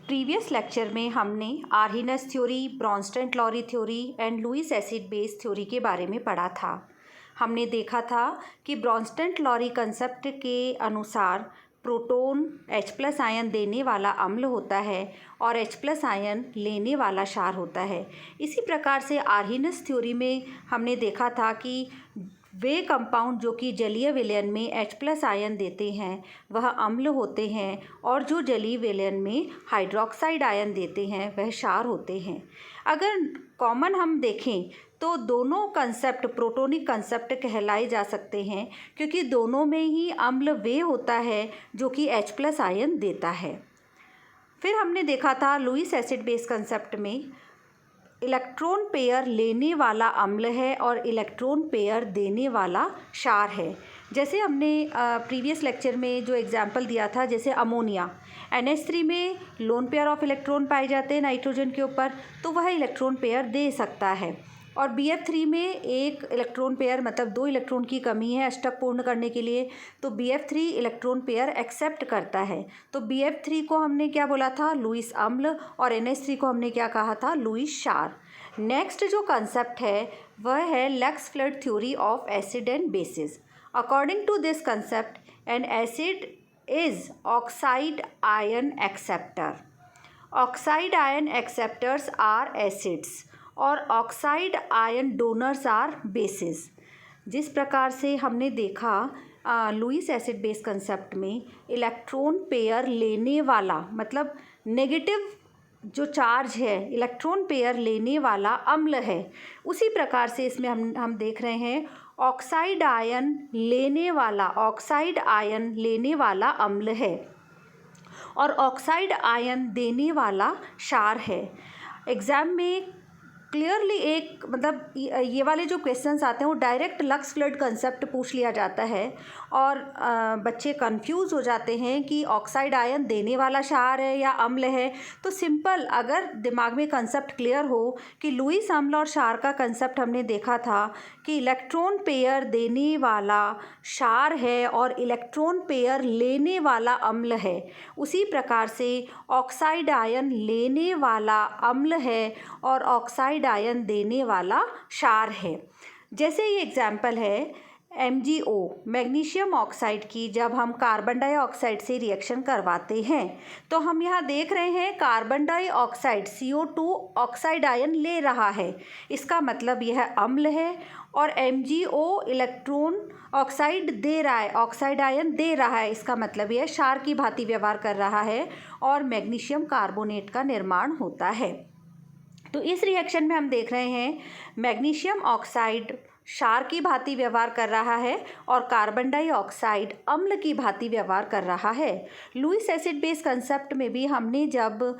Previous lecture में हमने Arrhenius theory, Bronsted Lowry theory and Lewis acid base theory के बारे में पढ़ा था। हमने देखा था कि ब्रॉन्स्टन-लॉरी कंसेप्ट के अनुसार प्रोटॉन H+ आयन देने वाला अम्ल होता है और H+ आयन लेने वाला क्षार होता है। इसी प्रकार से आर्हीनेस थ्योरी में हमने देखा था कि वे कंपाउंड जो कि जलीय विलयन में H+ आयन देते हैं वह अम्ल होते हैं और जो जलीय विलयन में हाइड्रोक्साइड आयन देते हैं वह क्षार होते हैं। अगर कॉमन हम देखें तो दोनों कंसेप्ट प्रोटोनिक कंसेप्ट कहलाए जा सकते हैं, क्योंकि दोनों में ही अम्ल वे होता है जो कि H+ आयन देता है। फिर हमने देखा था लुईस एसिड बेस कंसेप्ट में इलेक्ट्रॉन पेयर लेने वाला अम्ल है और इलेक्ट्रॉन पेयर देने वाला क्षार है। जैसे हमने प्रीवियस लेक्चर में जो एग्जांपल दिया था, जैसे अमोनिया NH3 में लोन पेयर ऑफ इलेक्ट्रॉन पाए जाते हैं नाइट्रोजन के ऊपर, तो वह इलेक्ट्रॉन पेयर दे सकता है। और BF3 में एक इलेक्ट्रॉन पेयर मतलब 2 इलेक्ट्रॉन की कमी है अष्टक पूर्ण करने के लिए, तो BF3 इलेक्ट्रॉन पेयर एक्सेप्ट करता है। तो BF3 को हमने क्या बोला था, लुईस अम्ल, और NH3 को हमने क्या कहा था, लुईस क्षार। नेक्स्ट जो कंसेप्ट है वह है Lux Flood theory of acid and bases. According to this concept an acid is oxide ion acceptor. Oxide ion acceptors are acids और oxide ion donors are bases. जिस प्रकार से हमने देखा लुईस एसिड बेस कंसेप्ट में electron pair लेने वाला मतलब नेगेटिव जो चार्ज है इलेक्ट्रॉन पेयर लेने वाला अम्ल है, उसी प्रकार से इसमें हम देख रहे हैं ऑक्साइड आयन लेने वाला अम्ल है और ऑक्साइड आयन देने वाला क्षार है। एग्ज़ाम में क्लियरली एक मतलब ये वाले जो क्वेश्चंस आते हैं वो डायरेक्ट लक्स फ्लड कंसेप्ट पूछ लिया जाता है और बच्चे कंफ्यूज हो जाते हैं कि ऑक्साइड आयन देने वाला क्षार है या अम्ल है। तो सिंपल अगर दिमाग में कंसेप्ट क्लियर हो कि लुईस अम्ल और क्षार का कंसेप्ट हमने देखा था कि इलेक्ट्रॉन पेयर देने वाला क्षार है और इलेक्ट्रॉन पेयर लेने वाला अम्ल है, उसी प्रकार से ऑक्साइड आयन लेने वाला अम्ल है और ऑक्साइड आयन देने वाला क्षार है। जैसे ये एग्जाम्पल है MgO मैग्नीशियम ऑक्साइड की, जब हम कार्बन डाइऑक्साइड से रिएक्शन करवाते हैं तो हम यहाँ देख रहे हैं carbon dioxide CO2 oxide ion ले रहा है, इसका मतलब यह अम्ल है, और MgO इलेक्ट्रॉन ऑक्साइड दे रहा है, ऑक्साइड आयन दे रहा है, इसका मतलब यह क्षार की भांति व्यवहार कर रहा है और मैग्नीशियम कार्बोनेट का निर्माण होता है। तो इस रिएक्शन में हम देख रहे हैं मैग्नीशियम ऑक्साइड क्षार की भांति व्यवहार कर रहा है और कार्बन डाइऑक्साइड अम्ल की भांति व्यवहार कर रहा है। लुईस एसिड बेस कंसेप्ट में भी हमने जब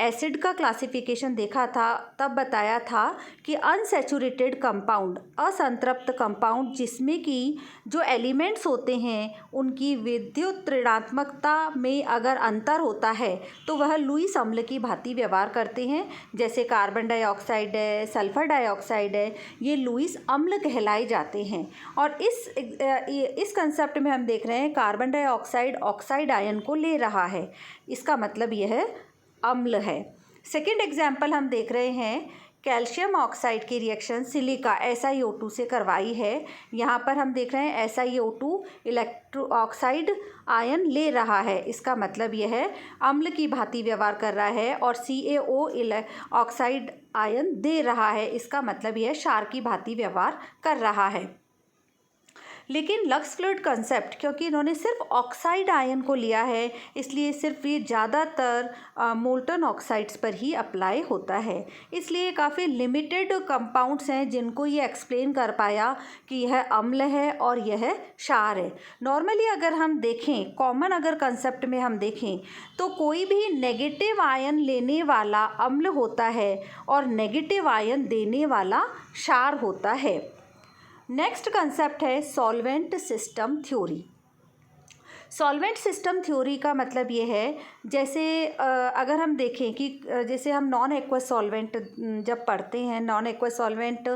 एसिड का क्लासिफिकेशन देखा था तब बताया था कि अनसैचुरेटेड कंपाउंड, असंतृप्त कंपाउंड जिसमें कि जो एलिमेंट्स होते हैं उनकी विद्युत ऋणात्मकता में अगर अंतर होता है तो वह लुईस अम्ल की भांति व्यवहार करते हैं। जैसे कार्बन डाइऑक्साइड है, सल्फर डाइऑक्साइड है, ये लुईस अम्ल कहलाए जाते हैं। और इस कंसेप्ट में हम देख रहे हैं कार्बन डाइऑक्साइड ऑक्साइड आयन को ले रहा है, इसका मतलब यह अम्ल है। सेकेंड एग्जाम्पल हम देख रहे हैं कैल्शियम ऑक्साइड की रिएक्शन सिलिका SiO2 से करवाई है। यहाँ पर हम देख रहे हैं SiO2 इलेक्ट्रो ऑक्साइड आयन ले रहा है, इसका मतलब यह है अम्ल की भांति व्यवहार कर रहा है, और CaO ऑक्साइड आयन दे रहा है, इसका मतलब यह क्षार की भांति व्यवहार कर रहा है। लेकिन लक्स फ्लड कंसेप्ट, क्योंकि इन्होंने सिर्फ ऑक्साइड आयन को लिया है, इसलिए सिर्फ ये ज़्यादातर मोल्टन ऑक्साइड्स पर ही अप्लाई होता है। इसलिए काफ़ी लिमिटेड कंपाउंड्स हैं जिनको ये एक्सप्लेन कर पाया कि यह अम्ल है और यह क्षार है। नॉर्मली अगर हम देखें, कॉमन अगर कंसेप्ट में हम देखें तो कोई भी नेगेटिव आयन लेने वाला अम्ल होता है और नेगेटिव आयन देने वाला क्षार होता है। नेक्स्ट कंसेप्ट है solvent system theory. Solvent system theory का मतलब ये है, जैसे अगर हम देखें कि जैसे हम नॉन एक्वस सॉल्वेंट जब पढ़ते हैं, नॉन एक्वस सॉल्वेंट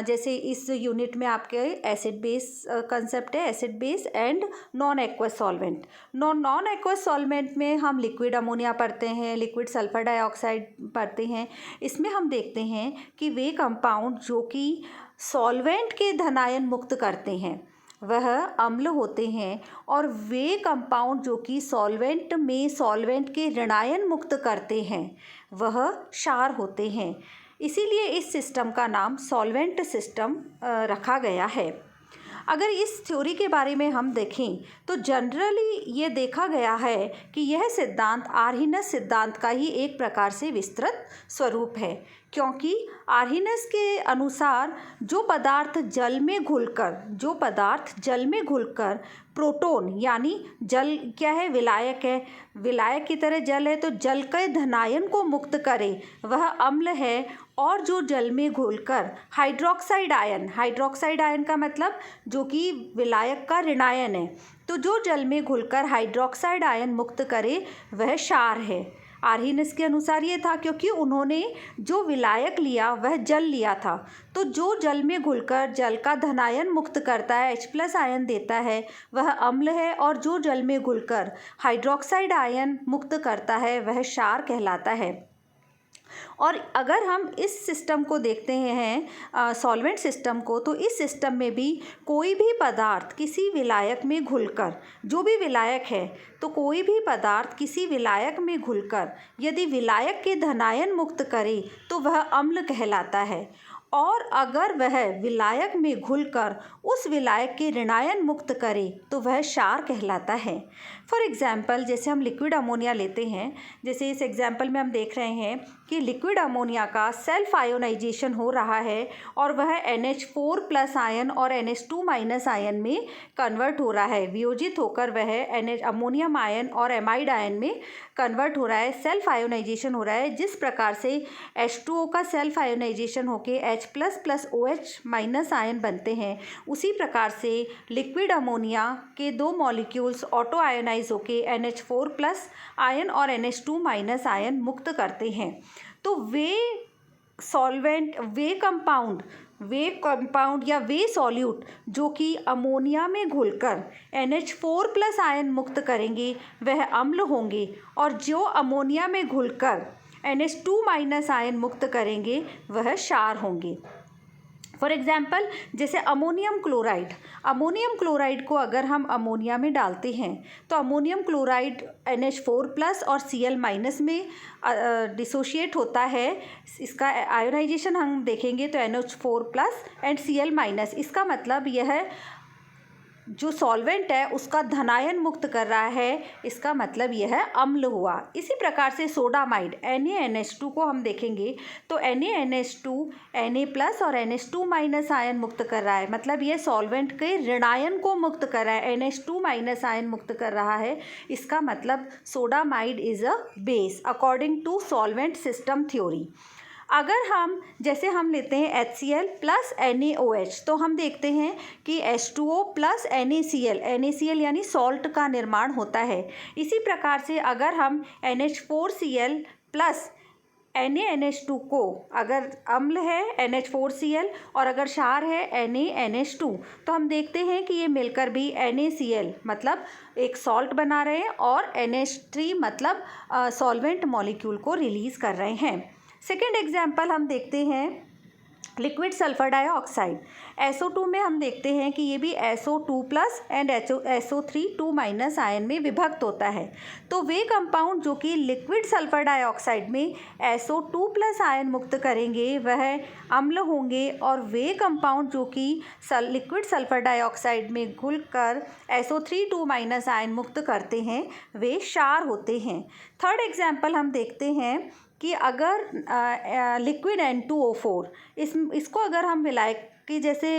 जैसे इस यूनिट में आपके एसिड बेस कंसेप्ट है, acid base and non aqueous solvent. Non aqueous solvent में हम लिक्विड अमोनिया पढ़ते हैं, लिक्विड सल्फर डाइऑक्साइड पढ़ते हैं। इसमें हम देखते हैं कि वे कंपाउंड जो कि सॉल्वेंट के धनायन मुक्त करते हैं वह अम्ल होते हैं, और वे कंपाउंड जो कि सॉल्वेंट में सॉल्वेंट के ऋणायन मुक्त करते हैं वह क्षार होते हैं। इसीलिए इस सिस्टम का नाम सॉल्वेंट सिस्टम रखा गया है। अगर इस थ्योरी के बारे में हम देखें तो जनरली ये देखा गया है कि यह सिद्धांत आर्हीनस सिद्धांत का ही एक प्रकार से विस्तृत स्वरूप है, क्योंकि आर्हीनस के अनुसार जो पदार्थ जल में घुलकर प्रोटोन यानी जल क्या है, विलायक है, विलायक की तरह जल है, तो जल के धनायन को मुक्त करे वह अम्ल है। और जो जल में घुलकर हाइड्रोक्साइड आयन का मतलब जो कि विलायक का ऋणायन है, तो जो जल में घुलकर हाइड्रोक्साइड आयन मुक्त करे वह क्षार है। आर्हीनस के अनुसार ये था, क्योंकि उन्होंने जो विलायक लिया वह जल लिया था, तो जो जल में घुलकर जल का धनायन मुक्त करता है, H+ आयन देता है, वह अम्ल है, और जो जल में घुलकर हाइड्रोक्साइड आयन मुक्त करता है वह क्षार कहलाता है। और अगर हम इस सिस्टम को देखते हैं सॉल्वेंट सिस्टम को, तो इस सिस्टम में भी कोई भी पदार्थ किसी विलायक में घुलकर, जो भी विलायक है, तो कोई भी पदार्थ किसी विलायक में घुलकर यदि विलायक के धनायन मुक्त करे तो वह अम्ल कहलाता है, और अगर वह विलायक में घुलकर उस विलायक के ऋणायन मुक्त करे तो वह क्षार कहलाता है। फॉर एग्जाम्पल, जैसे हम लिक्विड अमोनिया लेते हैं, जैसे इस एग्जाम्पल में हम देख रहे हैं कि लिक्विड अमोनिया का सेल्फ आयोनाइजेशन हो रहा है और वह NH4+ आयन और NH2- आयन में कन्वर्ट हो रहा है, वियोजित होकर वह अमोनियम आयन और एमाइड आयन में कन्वर्ट हो रहा है, सेल्फ आयोनाइजेशन हो रहा है। जिस प्रकार से H2O का सेल्फ आयोनाइजेशन होके H+ OH- आयन बनते हैं, उसी प्रकार से लिक्विड अमोनिया के 2 मॉलिक्यूल्स ऑटो आयोनाइज होके NH4+ आयन और NH2- आयन मुक्त करते हैं। तो वे कंपाउंड या वे सॉल्यूट जो कि अमोनिया में घुलकर NH4+ आयन मुक्त करेंगे वह अम्ल होंगे, और जो अमोनिया में घुलकर NH2- आयन मुक्त करेंगे वह क्षार होंगे। फॉर एग्जाम्पल, जैसे अमोनियम क्लोराइड को अगर हम अमोनिया में डालते हैं तो अमोनियम क्लोराइड NH4+ और Cl- में डिसोशिएट होता है। इसका आयोनाइजेशन हम देखेंगे तो NH4+ एंड Cl-। इसका मतलब यह जो सॉल्वेंट है उसका धनायन मुक्त कर रहा है, इसका मतलब यह अम्ल हुआ। इसी प्रकार से सोडामाइड NaNH2 को हम देखेंगे तो NaNH2 Na+ और NH2- आयन मुक्त कर रहा है, मतलब यह सॉल्वेंट के ऋणायन को मुक्त कर रहा है, NH2- आयन मुक्त कर रहा है। इसका मतलब sodamide is a base according to solvent system theory. अगर हम लेते हैं HCl + NaOH, तो हम देखते हैं कि H2O + NaCl यानी सॉल्ट का निर्माण होता है। इसी प्रकार से अगर हम NH4Cl + NaNH2 को, अगर अम्ल है NH4Cl और अगर क्षार है NaNH2, तो हम देखते हैं कि ये मिलकर भी NaCl मतलब एक सॉल्ट बना रहे हैं और NH3 मतलब सॉल्वेंट मॉलिक्यूल को रिलीज़ कर रहे हैं। सेकेंड एग्जाम्पल हम देखते हैं लिक्विड सल्फर डाइऑक्साइड। SO2 में हम देखते हैं कि ये भी SO2+ एंड SO3 2- आयन में विभक्त होता है। तो वे कंपाउंड जो कि लिक्विड सल्फर डाइऑक्साइड में SO2+ आयन मुक्त करेंगे वह अम्ल होंगे, और वे कंपाउंड जो कि लिक्विड सल्फर डाइऑक्साइड में घुलकर SO3 2- आयन मुक्त करते हैं वे क्षार होते हैं। थर्ड एग्जाम्पल हम देखते हैं कि अगर लिक्विड N2O4 इसको अगर हम विलायक के जैसे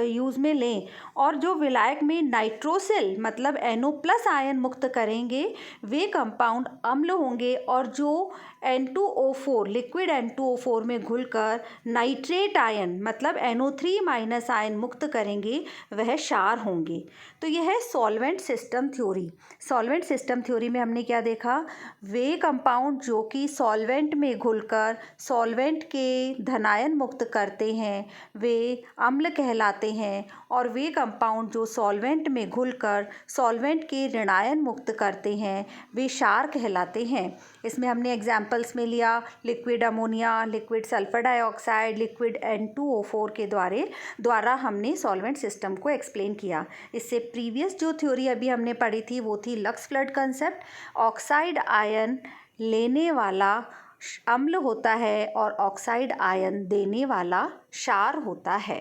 यूज़ में लें और जो विलायक में नाइट्रोसिल मतलब NO+ आयन मुक्त करेंगे वे कंपाउंड अम्ल होंगे, और जो N2O4 लिक्विड N2O4 में घुलकर नाइट्रेट आयन मतलब NO3- आयन मुक्त करेंगे वह क्षार होंगे। तो यह है solvent system theory. Solvent system theory में हमने क्या देखा, वे कंपाउंड जो कि सॉल्वेंट में घुलकर सॉल्वेंट के धनायन मुक्त करते हैं वे अम्ल कहलाते हैं, और वे कंपाउंड जो सॉल्वेंट में घुलकर सॉल्वेंट के ऋणायन मुक्त करते हैं वे क्षार कहलाते हैं। इसमें हमने एग्जाम्पल्स में लिया liquid ammonia, liquid sulphur dioxide, liquid N2O4 के द्वारा हमने सॉल्वेंट सिस्टम को एक्सप्लेन किया। इससे प्रीवियस जो थ्योरी अभी हमने पढ़ी थी वो थी lux flood concept. Oxide ion लेने वाला अम्ल होता है और ऑक्साइड आयन देने वाला क्षार होता है।